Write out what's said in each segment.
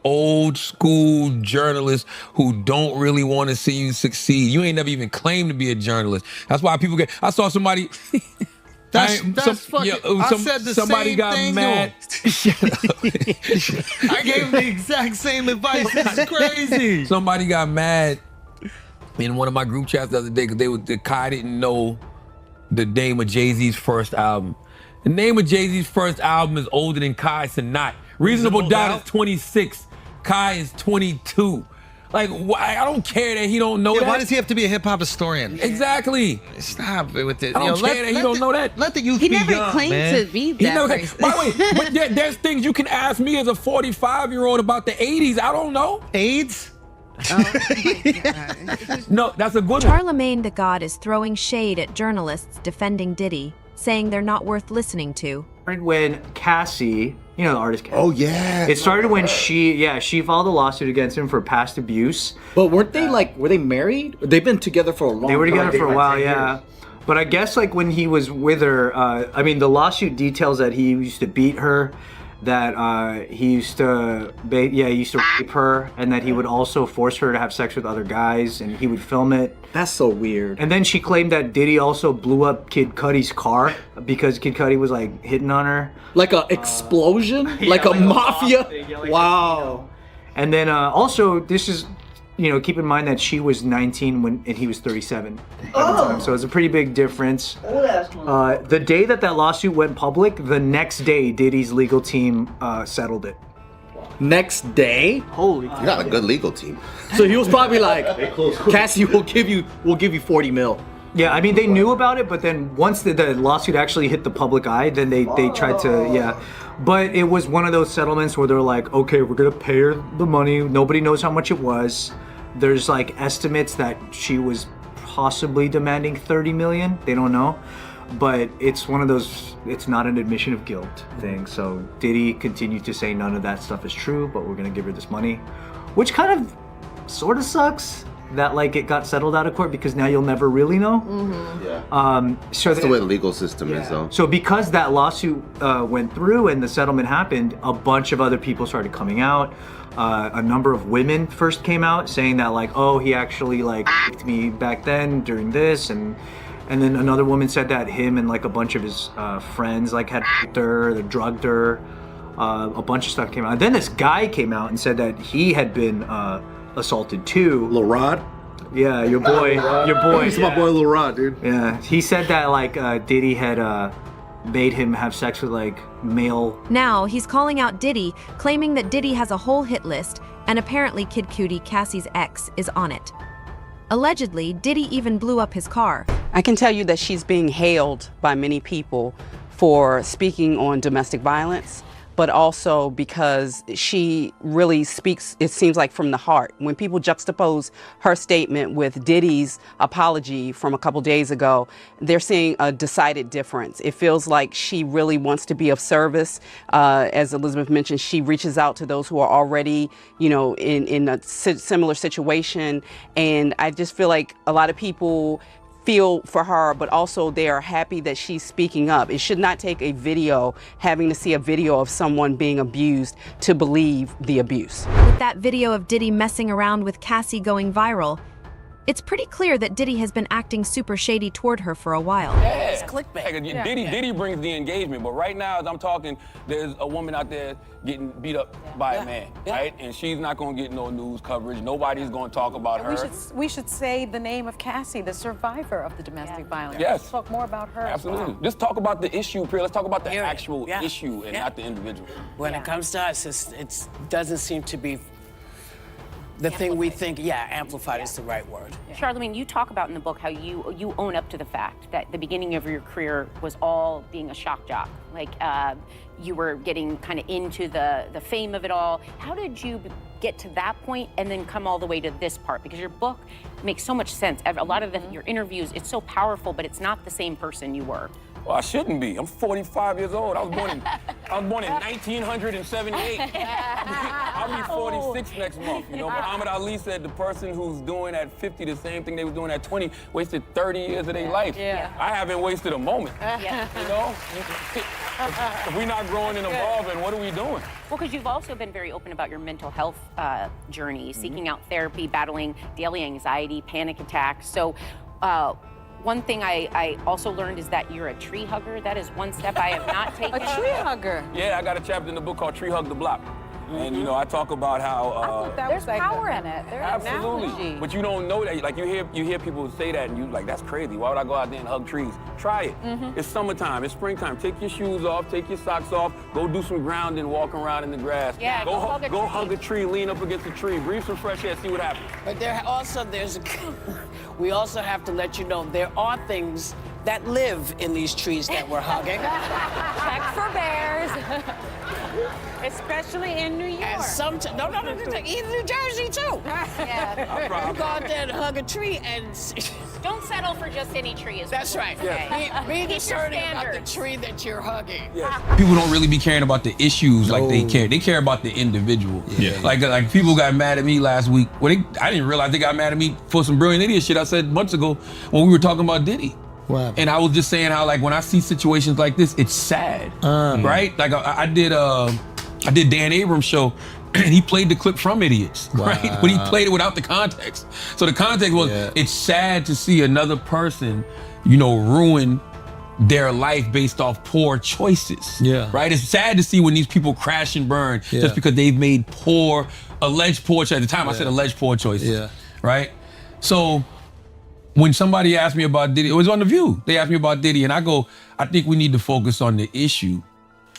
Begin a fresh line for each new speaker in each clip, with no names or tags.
old school journalists who don't really want to see you succeed. You ain't never even claimed to be a journalist. That's why people get. I saw somebody.
That's fucking. I said the
somebody
same
got
thing
mad.
Shut up. I gave him the exact same advice. This is crazy.
Somebody got mad in one of my group chats the other day because the Kai didn't know the name of Jay Z's first album. The name of Jay Z's first album is older than Kai Sanat. Reasonable Doubt is 26. Kai is 22. Like, I don't care that he don't know that.
Why does he have to be a hip hop historian?
Exactly.
Stop it with it.
I don't care that he don't know that.
Let the youth be young, man.
He never claimed to be that person.
By the way, but there's things you can ask me as a 45-year-old about the 80s. I don't know.
AIDS?
Oh my God.
No, that's a good one.
Charlamagne Tha God is throwing shade at journalists defending Diddy, saying they're not worth listening to.
When Cassie, you know the artist Cassie.
Oh yeah.
It started when she filed a lawsuit against him for past abuse.
But weren't they were they married? They've been together for a long time.
They were together for a while, yeah. But I guess like when he was with her, I mean the lawsuit details that he used to beat her, that he used to rape her, and that he would also force her to have sex with other guys, and he would film it.
That's so weird.
And then she claimed that Diddy also blew up Kid Cudi's car because Kid Cudi was like hitting on her.
Like a explosion? Like a mafia? Wow.
And then also, this is, keep in mind that she was 19 and he was 37 at the time. So it's a pretty big difference. The day that lawsuit went public, the next day, Diddy's legal team settled it.
Next day?
Holy
You got a good legal team.
So he was probably like, Cassie, we'll give you 40 mil.
Yeah, I mean, they knew about it, but then once the lawsuit actually hit the public eye, then they tried to, But it was one of those settlements where they're like, okay, we're gonna pay her the money. Nobody knows how much it was. There's like estimates that she was possibly demanding 30 million. They don't know. But it's one of those, it's not an admission of guilt thing. So Diddy continued to say none of that stuff is true, but we're gonna give her this money. Which kind of, sort of sucks that like it got settled out of court because now you'll never really know.
Mm-hmm.
Yeah.
So
that's the way the legal system is though.
So because that lawsuit went through and the settlement happened, a bunch of other people started coming out. A number of women first came out saying that like, oh, he actually like raped me back then during this, and then another woman said that him and like a bunch of his friends like had raped her, they drugged her. A bunch of stuff came out. And then this guy came out and said that he had been assaulted too.
Lil Rod?
Yeah, your boy.
It's my boy Lil Rod, dude.
Yeah, he said that like Diddy had made him have sex with like male.
Now he's calling out Diddy, claiming that Diddy has a whole hit list, and apparently Kid Cudi, Cassie's ex, is on it. Allegedly, Diddy even blew up his car.
I can tell you that she's being hailed by many people for speaking on domestic violence, but also because she really speaks, it seems like, from the heart. When people juxtapose her statement with Diddy's apology from a couple days ago, they're seeing a decided difference. It feels like she really wants to be of service. As Elizabeth mentioned, she reaches out to those who are already, in a similar situation. And I just feel like a lot of people feel for her, but also they are happy that she's speaking up. It should not take having to see a video of someone being abused to believe the abuse.
With that video of Diddy messing around with Cassie going viral, it's pretty clear that Diddy has been acting super shady toward her for a while.
Yeah, it's clickbait. Diddy brings the engagement, but right now as I'm talking, there's a woman out there getting beat up by a man, right? And she's not gonna get no news coverage. Nobody's gonna talk about her.
We should say the name of Cassie, the survivor of the domestic violence.
Yes.
Let's talk more about her.
Absolutely. Let's talk about the issue, Priya. Let's talk about the actual issue and not the individual.
When it comes to us, it doesn't seem to be the thing we think, amplified is the right word.
Charlamagne, you talk about in the book how you own up to the fact that the beginning of your career was all being a shock jock. Like you were getting kind of into the fame of it all. How did you get to that point and then come all the way to this part? Because your book makes so much sense. A lot of your interviews, it's so powerful, but it's not the same person you were.
Well, I shouldn't be. I'm 45 years old. I was born in 1978. I'll be 46 next month. Muhammad Ali said the person who's doing at 50 the same thing they were doing at 20 wasted 30 years of their life. I haven't wasted a moment. If we're not growing and evolving, what are we doing?
Well, because you've also been very open about your mental health journey, seeking out therapy, battling daily anxiety, panic attacks. So one thing I also learned is that you're a tree hugger. That is one step I have not taken.
A tree hugger.
Yeah, I got a chapter in the book called Tree Hug the Block. And you know, I talk about how
There's power in it. There's
absolutely,
analogy.
but you don't know that. Like you hear people say that, and you like, that's crazy. Why would I go out there and hug trees? Try it. It's summertime. It's springtime. Take your shoes off. Take your socks off. Go do some grounding. Walk around in the grass.
Yeah, go
hug a tree. Lean up against a tree. Breathe some fresh air. See what happens.
But we also have to let you know there are things that live in these trees that we're hugging.
Check for bears. Especially in New York.
And no, even New Jersey too.
Yeah.
You go out there and hug a tree and
Don't settle for just any tree.
that's right.
Okay.
Be discerning about the tree that you're hugging.
People don't really be caring about the issues like they care. They care about the individual.
Yeah.
Like people got mad at me last week. Well, I didn't realize they got mad at me for some brilliant idiot shit I said months ago when we were talking about Diddy.
Wow.
And I was just saying how, like, when I see situations like this, it's sad, right? Like I did Dan Abrams' show, and he played the clip from Idiots, right? But he played it without the context. So the context was, it's sad to see another person, ruin their life based off poor choices. Yeah. Right? It's sad to see when these people crash and burn just because they've made alleged poor choices. At the time, I said alleged poor choices. Yeah. Right? So when somebody asked me about Diddy, it was on The View. They asked me about Diddy, and I go, I think we need to focus on the issue,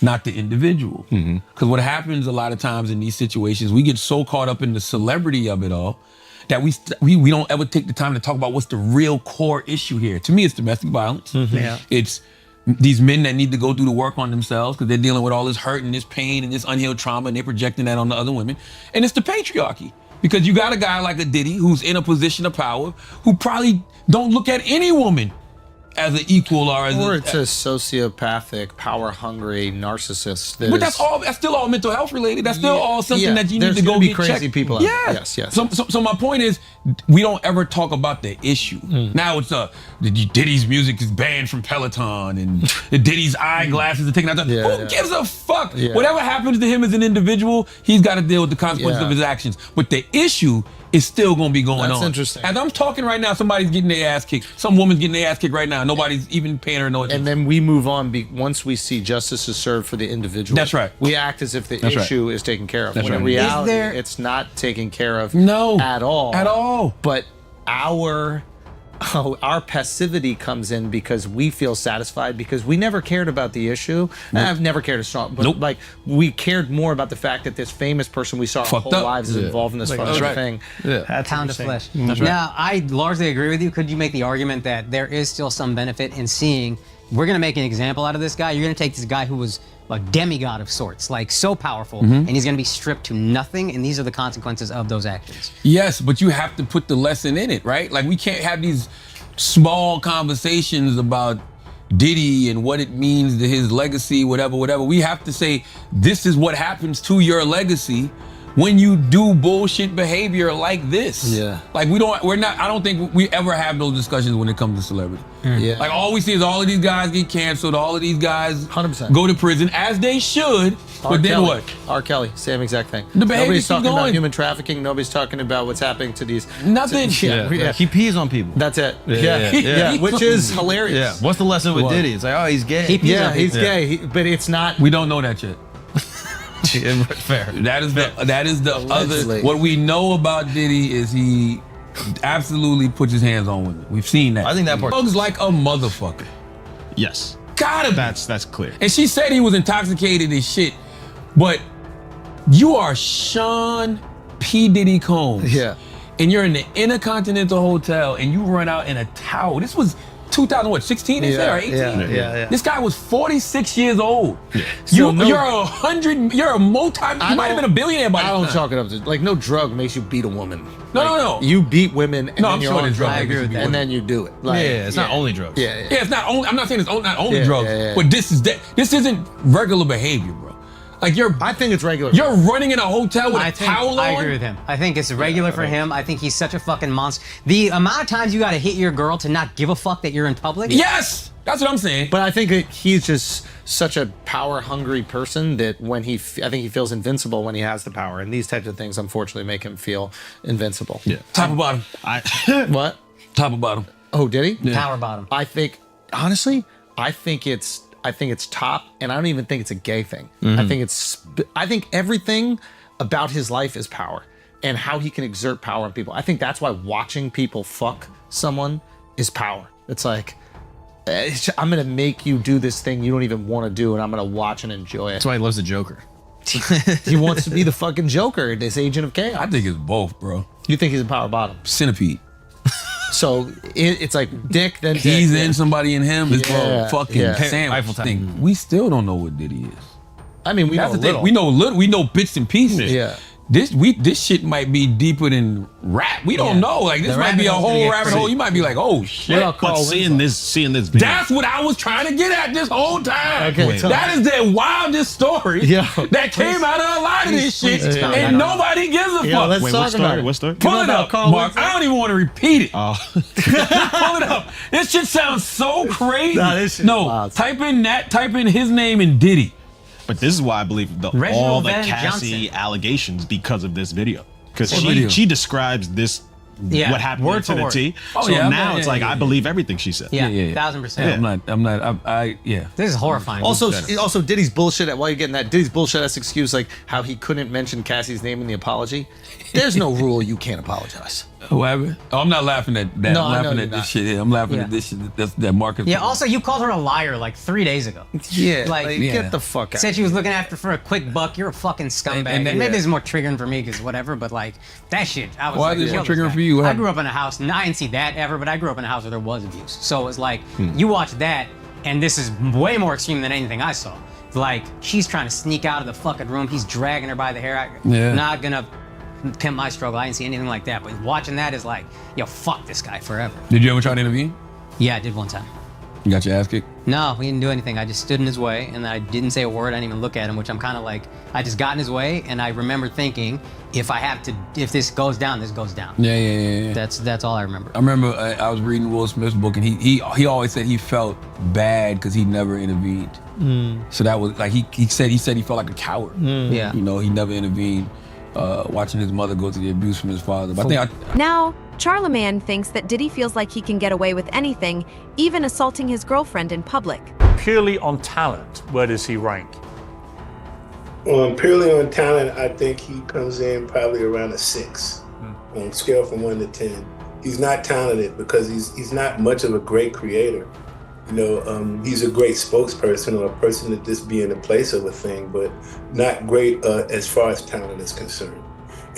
not the individual. Because what happens a lot of times in these situations, we get so caught up in the celebrity of it all that we don't ever take the time to talk about what's the real core issue here. To me, it's domestic violence. It's these men that need to go do the work on themselves because they're dealing with all this hurt and this pain and this unhealed trauma, and they're projecting that on the other women. And it's the patriarchy. Because you got a guy like a Diddy who's in a position of power who probably don't look at any woman as an equal or
it's a sociopathic, power-hungry narcissist.
But that's still all mental health related. That's still all something that you need to go
be
get
crazy
checked.
people out there. Yes.
So my point is, we don't ever talk about the issue. Now it's Diddy's music is banned from Peloton, and Diddy's eyeglasses are taken out. Who gives a fuck? Whatever happens to him as an individual, he's got to deal with the consequences of his actions. But the issue is still going to be going on.
That's interesting.
As I'm talking right now, somebody's getting their ass kicked. Some woman's getting their ass kicked right now. Nobody's even paying her no attention.
And then we move on once we see justice is served for the individual.
That's right.
We act as if the issue is taken care of.
That's
when
right.
in reality, it's not taken care of at all.
At all.
But our passivity comes in because we feel satisfied because we never cared about the issue. I've never cared as strong, but like we cared more about the fact that this famous person we saw our whole lives is involved in this fucking thing.
Pound of flesh. Now, I largely agree with you. Could you make the argument that there is still some benefit in seeing, we're going to make an example out of this guy. You're going to take this guy who was a demigod of sorts, like so powerful, and he's going to be stripped to nothing, and these are the consequences of those actions.
Yes, but you have to put the lesson in it, right? Like, we can't have these small conversations about Diddy and what it means to his legacy, whatever. We have to say, this is what happens to your legacy when you do bullshit behavior like this. Yeah. Like, I don't think we ever have those discussions when it comes to celebrity. Yeah. Like, all we see is all of these guys get canceled, all of these guys
100%
go to prison, as they should, but then what?
R. Kelly, same exact thing.
The
Nobody's talking about
going.
human trafficking. Nobody's talking about what's happening to these.
Nothing.
He
pees on people.
That's it. Yeah. Which is hilarious.
Yeah. What's the lesson with Diddy? It's like, oh, he's gay.
He's gay, but it's not.
We don't know that yet.
Fair.
That is the other. What we know about Diddy is he absolutely puts his hands on women. We've seen that.
I think that part.
Drugs like a motherfucker.
Yes.
Gotta be.
That's clear.
And she said he was intoxicated and shit, but you are Sean P. Diddy Combs.
Yeah.
And you're in the Intercontinental Hotel and you run out in a towel. This was 2016, they said, or 18?
Yeah.
This guy was 46 years old.
Yeah.
You're a multi, you might have been a billionaire by
I
now.
don't chalk it up to, like, no drug makes you beat a woman.
No.
You beat women and then you're on drugs.
I agree with that.
And then you do it. Like,
it's not only drugs.
Yeah, it's not only, I'm not saying it's not only drugs, but this isn't regular behavior, bro. Like
I think it's regular.
You're running in a hotel with a towel on.
I agree with him. I think it's regular for him. I think he's such a fucking monster. The amount of times you got to hit your girl to not give a fuck that you're in public.
Yes, that's what I'm saying.
But I think that he's just such a power-hungry person that when I think he feels invincible when he has the power, and these types of things unfortunately make him feel invincible.
Yeah.
Top or bottom?
What?
Top or bottom?
Oh, did he?
Yeah.
Power bottom.
I think honestly, I think it's top, and I don't even think it's a gay thing. I think everything about his life is power and how he can exert power on people. I think that's why watching people fuck someone is power. It's like, I'm gonna make you do this thing you don't even want to do, and I'm gonna watch and enjoy it.
That's why he loves the Joker.
He wants to be the fucking Joker, this agent of chaos.
I think it's both, bro.
You think he's a power bottom?
Centipede.
So it's like Dick, then
He's
Dick,
in somebody in him. It's fucking Sam.
Eiffel Tower.
We still don't know what Diddy is.
I mean, we know a little.
We know little. We know bits and pieces.
Yeah.
This shit might be deeper than rap. We don't know. Like this might be a whole rabbit hole. You might be like, oh shit.
But seeing this video.
That's what I was trying to get at this whole time.
Okay,
that is the wildest story that came out of a lot of this shit, and nobody gives a fuck.
Let's talk about it.
What story?
Pull it up, Mark. I don't even want to repeat it.
Oh.
Pull it up. This shit sounds so crazy.
Nah, this shit's wild.
Type in his name and Diddy.
But this is why I believe all the Cassie allegations because of this video. Because she describes this, what happened
word
to the
word.
T.
Oh,
so
yeah,
now it's like, I believe everything she said.
Yeah, 1000%.
I'm not.
This is horrifying.
Also, Diddy's bullshit. While you're getting that, Diddy's bullshit ass excuse, like how he couldn't mention Cassie's name in the apology. There's no rule you can't apologize.
What happened? Oh, I'm not laughing at that.
No,
I'm
I know
laughing
you're
at this
not.
shit here. I'm laughing at this shit that Marcus.
Yeah. Also, you called her a liar like 3 days ago.
Yeah,
Like,
get the fuck out.
Said she was looking after for a quick buck. You're a fucking scumbag. And maybe it's more triggering for me because whatever. But like that shit, I was
Why
like,
is it
kill
more
this
triggering
guy.
for you?
I grew up in a house. And I didn't see that ever, but I grew up in a house where there was abuse. So it was like you watch that, and this is way more extreme than anything I saw. Like she's trying to sneak out of the fucking room. He's dragging her by the hair. Not gonna pimp my struggle. I didn't see anything like that. But watching that is like, yo, fuck this guy forever.
Did you ever try to intervene?
Yeah, I did one time.
You got your ass kicked?
No, we didn't do anything. I just stood in his way, and I didn't say a word. I didn't even look at him, which I'm kind of like, I just got in his way, and I remember thinking, if this goes down, this goes down.
Yeah.
That's all I remember.
I remember I was reading Will Smith's book, and he always said he felt bad because he never intervened. So that was like he said he felt like a coward.
Yeah.
You know, he never intervened. Watching his mother go through the abuse from his father. But
Now, Charlamagne thinks that Diddy feels like he can get away with anything, even assaulting his girlfriend in public.
Purely on talent, where does he rank?
Purely on talent, I think he comes in probably around a 6 on a scale from 1 to 10. He's not talented because he's not much of a great creator. You know, he's a great spokesperson or a person to just be in the place of a thing, but not great as far as talent is concerned.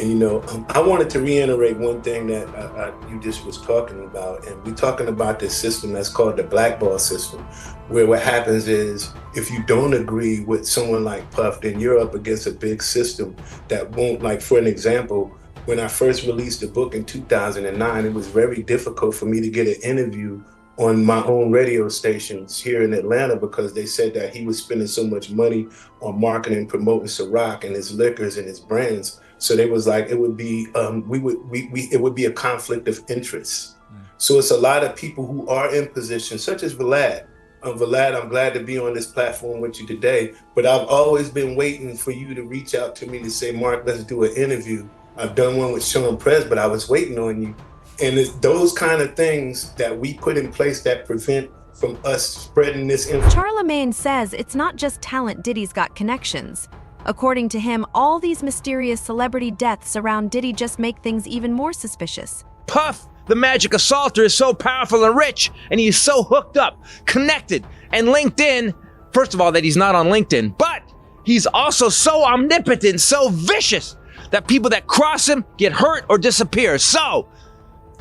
And you know, I wanted to reiterate one thing that you just was talking about, and we're talking about this system that's called the blackball system, where what happens is if you don't agree with someone like Puff, then you're up against a big system that won't, like for an example, when I first released the book in 2009, it was very difficult for me to get an interview on my own radio stations here in Atlanta because they said that he was spending so much money on marketing, promoting Ciroc and his liquors and his brands. So they was like, it would be it would be a conflict of interest. So it's a lot of people who are in positions, such as Vlad. Vlad, I'm glad to be on this platform with you today, but I've always been waiting for you to reach out to me to say, Mark, let's do an interview. I've done one with Sean Prez, but I was waiting on you. And it's those kind of things that we put in place that prevent from us spreading this information.
Charlamagne says it's not just talent Diddy's got connections. According to him, all these mysterious celebrity deaths around Diddy just make things even more suspicious.
Puff, the magic assaulter, is so powerful and rich, and he is so hooked up, connected, and linked in, first of all, that he's not on LinkedIn, but he's also so omnipotent, so vicious, that people that cross him get hurt or disappear. So,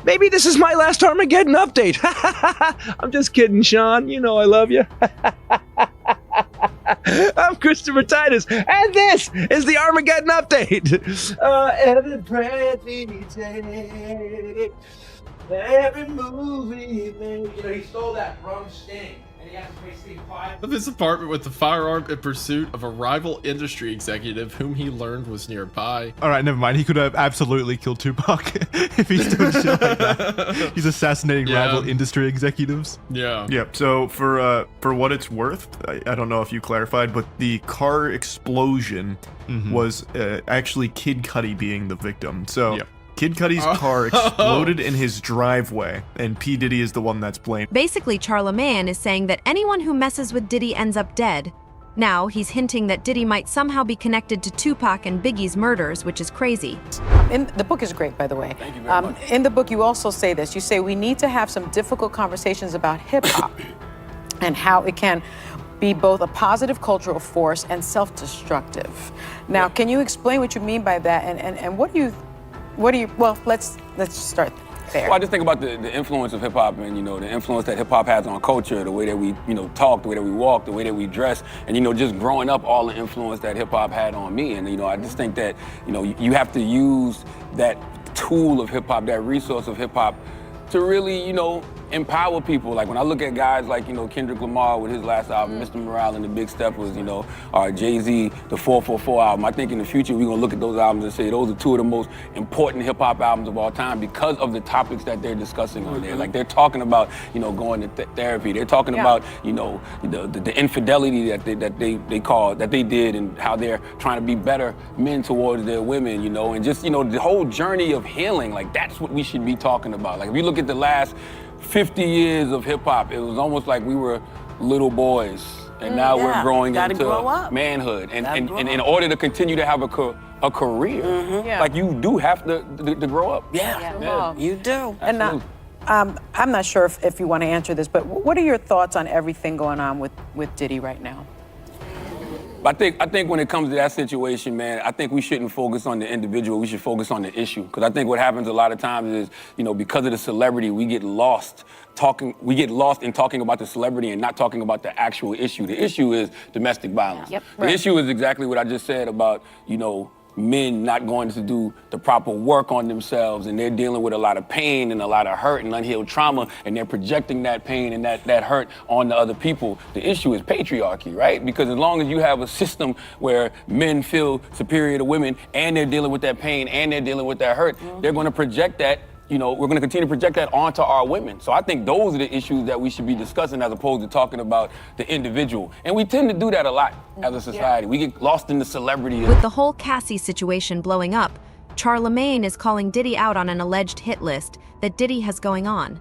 maybe this is my last Armageddon update. I'm just kidding, Sean. You know I love you. I'm Christopher Titus, and this is the Armageddon update. Every breath we take, every move we make. You know, he stole that from Sting.
of his apartment with a firearm in pursuit of a rival industry executive whom he learned was nearby.
All right, never mind. He could have absolutely killed Tupac if he's doing shit like that. He's assassinating rival industry executives.
Yeah.
Yep. So for what it's worth, I don't know if you clarified, but the car explosion was actually Kid Cudi being the victim. So. Yep. Kid Cudi's car exploded in his driveway, and P. Diddy is the one that's blamed.
Basically, Charlamagne is saying that anyone who messes with Diddy ends up dead. Now, he's hinting that Diddy might somehow be connected to Tupac and Biggie's murders, which is crazy.
The book is great, by the way.
Thank you very much.
In the book, you also say this. You say we need to have some difficult conversations about hip-hop and how it can be both a positive cultural force and self-destructive. Now, can you explain what you mean by that, and what do you well, let's start there.
Well, I just think about the influence of hip hop and, the influence that hip hop has on culture, the way that we, talk, the way that we walk, the way that we dress, and, just growing up, all the influence that hip hop had on me. And, I just think that, you have to use that tool of hip hop, that resource of hip hop to really, empower people. Like when I look at guys like, Kendrick Lamar with his last album, Mr. Morale and the Big Steppers, Jay Z, the 444 album. I think in the future we're gonna look at those albums and say those are two of the most important hip hop albums of all time because of the topics that they're discussing on there. Like they're talking about, going to therapy. They're talking about, the infidelity that they did and how they're trying to be better men towards their women, and just, the whole journey of healing. Like that's what we should be talking about. Like if you look at the last 50 years of hip hop, it was almost like we were little boys, and now we're growing into manhood. And in order to continue to have a career, like you do have to grow up.
Yeah. You do.
Absolutely.
And I'm not sure if you want to answer this, but what are your thoughts on everything going on with Diddy right now?
I think when it comes to that situation, man, I think we shouldn't focus on the individual. We should focus on the issue. Because I think what happens a lot of times is, because of the celebrity, we get lost in talking about the celebrity and not talking about the actual issue. The issue is domestic violence.
Yep.
The issue is exactly what I just said about, men not going to do the proper work on themselves, and they're dealing with a lot of pain and a lot of hurt and unhealed trauma, and they're projecting that pain and that hurt on the other people. The issue is patriarchy, right? Because as long as you have a system where men feel superior to women and they're dealing with that pain and they're dealing with that hurt, they're going to project that. We're going to continue to project that onto our women. So I think those are the issues that we should be discussing as opposed to talking about the individual. And we tend to do that a lot as a society. We get lost in the celebrity.
With the whole Cassie situation blowing up, Charlamagne is calling Diddy out on an alleged hit list that Diddy has going on.